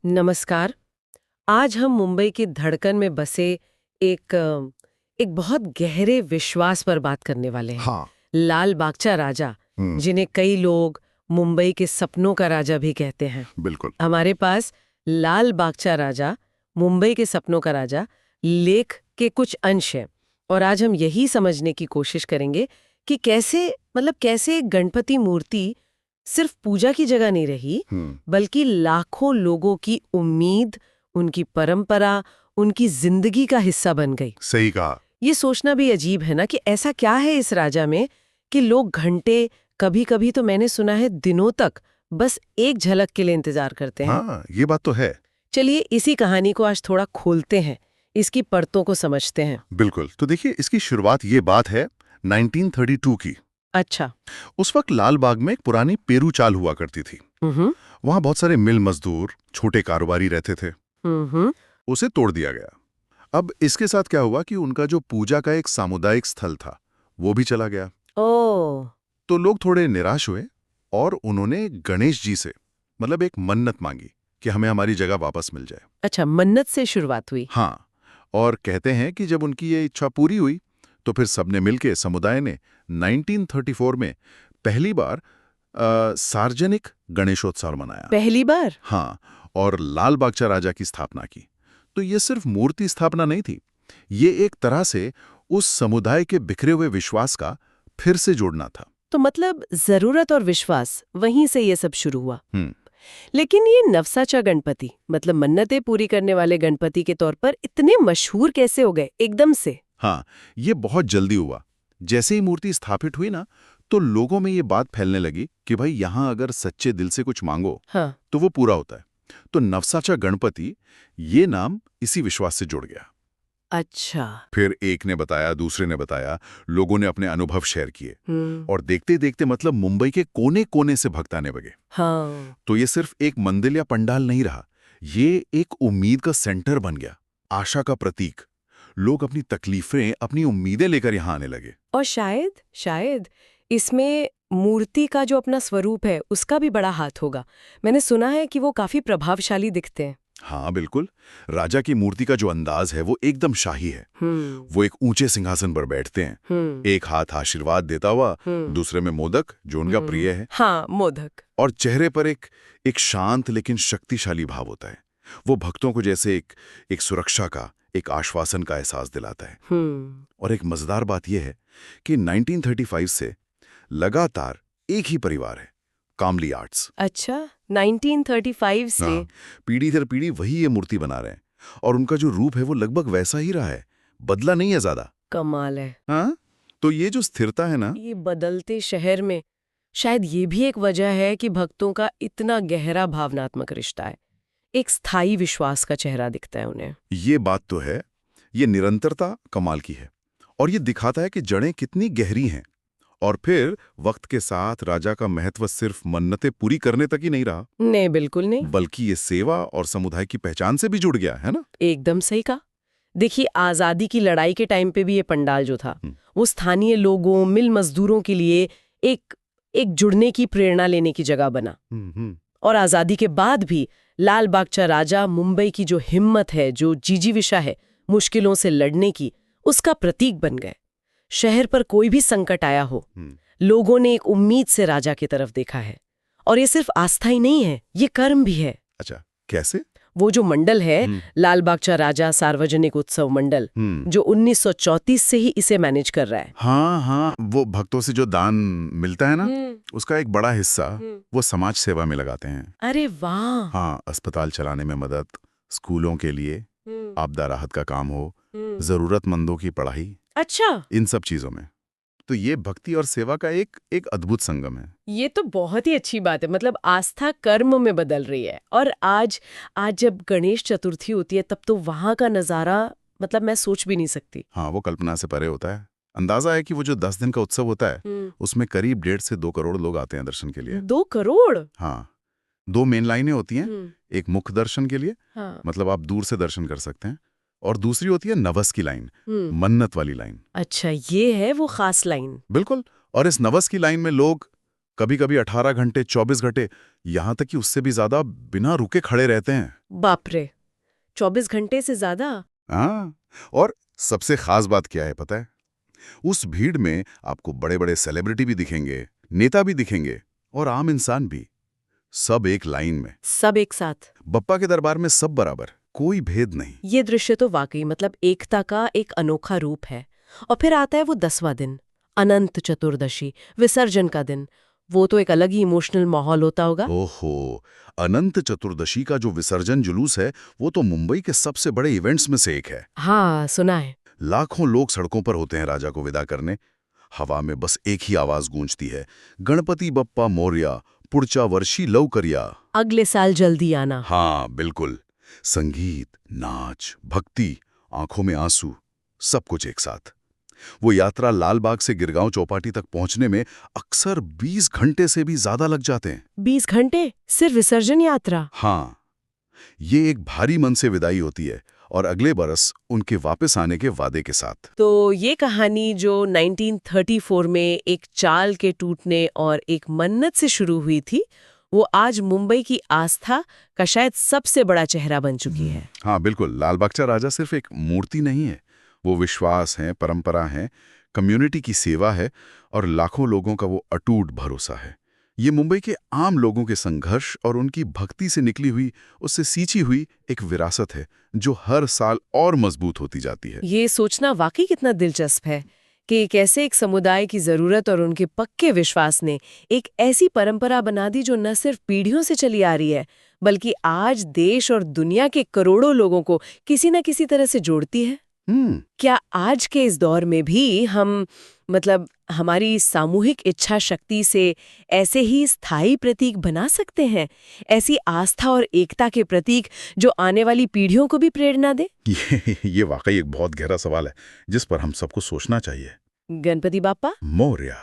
नमस्कार। आज हम मुंबई की धड़कन में बसे एक एक बहुत गहरे विश्वास पर बात करने वाले हैं। हाँ। लाल बागचा राजा, हम्म। जिन्हें कई लोग मुंबई के सपनों का राजा भी कहते हैं। बिल्कुल। हमारे पास लाल बागचा राजा, मुंबई के सपनों का राजा लेख के कुछ अंश हैं और आज हम यही समझने की कोशिश करेंगे कि कैसे एक गणपति मूर्ति सिर्फ पूजा की जगह नहीं रही, बल्कि लाखों लोगों की उम्मीद, उनकी परंपरा, उनकी जिंदगी का हिस्सा बन गई। सही कहा। ये सोचना भी अजीब है ना कि ऐसा क्या है इस राजा में कि लोग घंटे, कभी-कभी तो मैंने सुना है दिनों तक बस एक झलक के लिए इंतजार करते हैं। हाँ, ये बात तो है। चलिए इसी कहानी को आज थोड़ा खोलते हैं, इसकी परतों को समझते हैं। बिल्कुल। तो देखिए, इसकी शुरुआत ये बात है 1932 की। अच्छा। उस वक्त लाल बाग में एक पुरानी पेरू चाल हुआ करती थी। वहां बहुत सारे मिल मजदूर, छोटे कारोबारी रहते थे। उसे तोड़ दिया गया। अब इसके साथ क्या हुआ कि उनका जो पूजा का एक सामुदायिक स्थल था, वो भी चला गया। ओह। तो लोग थोड़े निराश हुए और उन्होंने गणेश जी से मतलब एक मन्नत मांगी कि हमें हमारी जगह वापस मिल जाए। अच्छा, मन्नत से शुरुआत हुई। हाँ, और कहते हैं कि जब उनकी ये इच्छा पूरी हुई तो फिर सबने मिलके समुदाय ने 1934 में पहली बार सार्वजनिक गणेशोत्सव मनाया। पहली बार? हाँ, और लाल बागचा राजा की स्थापना की। तो ये सिर्फ मूर्ति स्थापना नहीं थी, ये एक तरह से उस समुदाय के बिखरे हुए विश्वास का फिर से जोड़ना था। तो मतलब जरूरत और विश्वास, वहीं से ये सब शुरू हुआ। लेकिन ये नवसाचा गणपति, मतलब मन्नतें पूरी करने वाले गणपति के तौर पर इतने मशहूर कैसे हो गए एकदम से? हाँ, ये बहुत जल्दी हुआ। जैसे ही मूर्ति स्थापित हुई ना, तो लोगों में ये बात फैलने लगी कि भाई यहाँ अगर सच्चे दिल से कुछ मांगो, हाँ। तो वो पूरा होता है। तो नवसाचा गणपति, ये नाम इसी विश्वास से जुड़ गया। अच्छा। फिर एक ने बताया, दूसरे ने बताया, लोगों ने अपने अनुभव शेयर किए और देखते देखते मतलब मुंबई के कोने कोने से भक्त आने लगे। हाँ। तो ये सिर्फ एक मंदिर या पंडाल नहीं रहा, ये एक उम्मीद का सेंटर बन गया, आशा का प्रतीक। लोग अपनी तकलीफें, अपनी उम्मीदें लेकर यहाँ आने लगे। और शायद इसमें मूर्ति का जो अपना स्वरूप है उसका भी बड़ा हाथ होगा। मैंने सुना है कि वो काफी प्रभावशाली दिखते हैं। हाँ बिल्कुल। राजा की मूर्ति का जो अंदाज है वो एकदम शाही है। वो एक ऊंचे सिंहासन पर बैठते हैं, एक हाथ आशीर्वाद देता हुआ, दूसरे में मोदक, जो उनका प्रिय है। हाँ, मोदक। और चेहरे पर एक शांत लेकिन शक्तिशाली भाव होता है। वो भक्तों को जैसे एक सुरक्षा का, एक आश्वासन का एहसास दिलाता है। और एक मजेदार बात यह है कि 1935 से लगातार एक ही परिवार है, कामली आर्ट्स। अच्छा, 1935 से? हाँ, पीढ़ी दर पीढ़ी वही ये मूर्ति बना रहे हैं और उनका जो रूप है वो लगभग वैसा ही रहा है, बदला नहीं है ज्यादा। कमाल है। हाँ, तो ये जो स्थिरता है ना, ये बदलते शहर में शायद ये भी एक वजह है कि भक्तों का इतना गहरा भावनात्मक रिश्ता है। एक स्थायी विश्वास का चेहरा दिखता है उन्हें। ये बात तो है। ये निरंतरता कमाल की है और ये दिखाता है कि जड़ें कितनी गहरी हैं। और फिर वक्त के साथ राजा का महत्व सिर्फ मन्नतें पूरी करने तक ही नहीं रहा। नहीं, बिल्कुल नहीं। बल्कि ये सेवा और समुदाय की पहचान से भी जुड़ गया है ना। एकदम सही कहा। देखिए, आजादी की लड़ाई के टाइम पे भी ये पंडाल जो था, वो स्थानीय लोगों, मिल मजदूरों के लिए एक जुड़ने की, प्रेरणा लेने की जगह बना। और आजादी के बाद भी लाल बागचा राजा मुंबई की जो हिम्मत है, जो जिजीविषा है मुश्किलों से लड़ने की, उसका प्रतीक बन गए। शहर पर कोई भी संकट आया हो, लोगों ने एक उम्मीद से राजा की तरफ देखा है। और ये सिर्फ आस्था ही नहीं है, ये कर्म भी है। अच्छा, कैसे? वो जो मंडल है, लाल बागचा राजा सार्वजनिक उत्सव मंडल, जो 1934 से ही इसे मैनेज कर रहा है। हाँ, वो भक्तों से जो दान मिलता है ना, उसका एक बड़ा हिस्सा वो समाज सेवा में लगाते हैं। अरे वाह! हाँ, अस्पताल चलाने में मदद, स्कूलों के लिए, आपदा राहत का काम हो, जरूरतमंदों की पढ़ाई, अच्छा, इन सब चीजों में। तो ये भक्ति और सेवा का एक अद्भुत संगम है। ये तो बहुत ही अच्छी बात है। मतलब आस्था कर्म में बदल रही है। और आज जब गणेश चतुर्थी होती है, तब तो वहां का नजारा, मतलब मैं सोच भी नहीं सकती। हाँ, वो कल्पना से परे होता है। अंदाजा है कि वो जो 10 दिन का उत्सव होता है, उसमें करीब 1.5 से 2 करोड़ लोग आते हैं दर्शन के लिए। 2 करोड़? हाँ, 2 मेन लाइनें होती हैं। एक मुख्य दर्शन के लिए, हाँ। मतलब आप दूर से दर्शन कर सकते हैं, और दूसरी होती है नवस की लाइन, मन्नत वाली लाइन। अच्छा, ये है वो खास लाइन। बिल्कुल। और इस नवस की लाइन में लोग कभी कभी 18 घंटे 24 घंटे यहां तक कि उससे भी ज्यादा बिना रुके खड़े रहते हैं। बाप रे, 24 घंटे से ज्यादा? हाँ, और सबसे खास बात क्या है पता है? उस भीड़ में आपको बड़े बड़े सेलिब्रिटी भी दिखेंगे, नेता भी दिखेंगे और आम इंसान भी, सब एक लाइन में, सब एक साथ। बप्पा के दरबार में सब बराबर, कोई भेद नहीं। ये दृश्य तो वाकई मतलब एकता का एक अनोखा रूप है। और फिर आता है वो 10वां दिन, अनंत चतुर्दशी, विसर्जन का दिन। वो तो एक अलग ही इमोशनल माहौल होता होगा। ओहो, अनंत चतुर्दशी का जो विसर्जन जुलूस है वो तो मुंबई के सबसे बड़े इवेंट्स में से एक है। हाँ, सुना है। लाखों लोग सड़कों पर होते हैं राजा को विदा करने। हवा में बस एक ही आवाज गूंजती है, गणपति बप्पा मोरया, पुढच्या वर्षी लवकरिया। अगले साल जल्दी आना। हाँ बिल्कुल, संगीत, नाच, भक्ति, आंखों में आंसू, सब कुछ एक साथ। वो यात्रा लाल बाग से गिरगांव चौपाटी तक पहुंचने में अक्सर 20 घंटे से भी ज्यादा लग जाते हैं। 20 घंटे सिर्फ विसर्जन यात्रा? हाँ, ये एक भारी मन से विदाई होती है और अगले बरस उनके वापस आने के वादे के साथ। तो ये कहानी जो 1934 में एक चाल के टूटने और एक मन्नत से शुरू हुई थी, वो आज मुंबई की आस्था का शायद सबसे बड़ा चेहरा बन चुकी है। हाँ बिल्कुल, लाल बागचा राजा सिर्फ एक मूर्ति नहीं है, वो विश्वास है, परंपरा है, कम्युनिटी की सेवा है और लाखों लोगों का वो अटूट भरोसा है। ये मुंबई के आम लोगों के संघर्ष और उनकी भक्ति से निकली हुई, उससे सींची हुई एक विरासत है जो हर साल और मजबूत होती जाती है। ये सोचना वाकई कितना दिलचस्प है कि कैसे एक समुदाय की जरूरत और उनके पक्के विश्वास ने एक ऐसी परंपरा बना दी जो न सिर्फ पीढ़ियों से चली आ रही है, बल्कि आज देश और दुनिया के करोड़ों लोगों को किसी न किसी तरह से जोड़ती है। क्या आज के इस दौर में भी हम हमारी सामूहिक इच्छा शक्ति से ऐसे ही स्थायी प्रतीक बना सकते हैं, ऐसी आस्था और एकता के प्रतीक जो आने वाली पीढ़ियों को भी प्रेरणा दे? ये वाकई एक बहुत गहरा सवाल है जिस पर हम सबको सोचना चाहिए। गणपति बाप्पा मोरया।